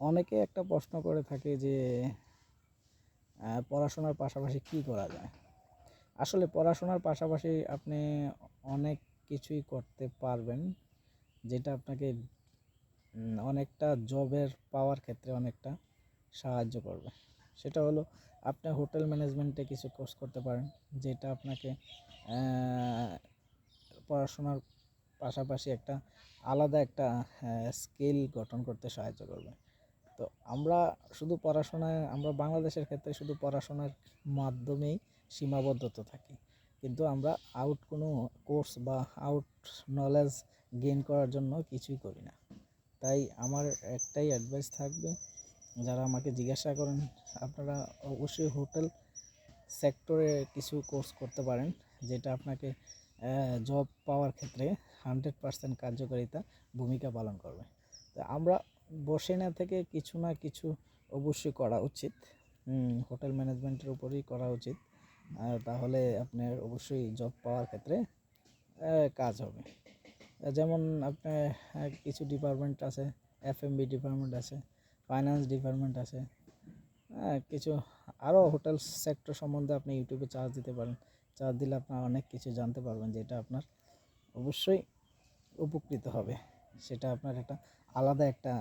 অনেকে একটা প্রশ্ন করে থাকে যে পড়াশোনার পাশাপাশি কি করা যায়। আসলে পড়াশোনার পাশাপাশি আপনি অনেক কিছুই করতে পারবেন, যেটা আপনাকে অনেকটা জবের পাওয়ার ক্ষেত্রে অনেকটা সাহায্য করবে। সেটা হলো আপনি হোটেল ম্যানেজমেন্টে কিছু কোর্স করতে পারেন, যেটা আপনাকে পড়াশোনার পাশাপাশি একটা আলাদা একটা স্কিল গঠন করতে সাহায্য করবে। তো আমরা শুধু পড়াশোনায়, আমরা বাংলাদেশের ক্ষেত্রে শুধু পড়াশোনার মাধ্যমেই সীমাবদ্ধতা থাকি, কিন্তু আমরা আউট কোনো কোর্স বা আউট নলেজ গেইন করার জন্য কিছুই করি না। তাই আমার একটাই অ্যাডভাইস থাকবে, যারা আমাকে জিজ্ঞাসা করেন, আপনারা অবশ্যই হোটেল সেক্টরে কিছু কোর্স করতে পারেন, যেটা আপনাকে জব পাওয়ার ক্ষেত্রে 100% কার্যকারিতা ভূমিকা পালন করবে। তো আমরা বসে না থেকে কিছু না কিছু অবশ্যই করা উচিত, হোটেল ম্যানেজমেন্টের উপরেই করা উচিত। তাহলে আপনার অবশ্যই জব পাওয়ার ক্ষেত্রে কাজ হবে। যেমন আপনার কিছু ডিপার্টমেন্ট আছে, F&B ডিপার্টমেন্ট আছে, ফাইন্যান্স ডিপার্টমেন্ট আছে, কিছু আরও হোটেল সেক্টর সম্বন্ধে আপনি ইউটিউবে চার্জ দিতে পারেন। চার্জ দিলে আপনার অনেক কিছু জানতে পারবেন, যেটা আপনার অবশ্যই উপকৃত হবে। সেটা আপনার একটা আলাদা একটা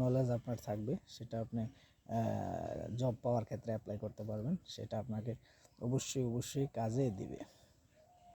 নলেজ আপনার থাকবে, সেটা আপনি জব পাওয়ার ক্ষেত্রে অ্যাপ্লাই করতে পারবেন। সেটা আপনাকে অবশ্যই কাজে দিবে।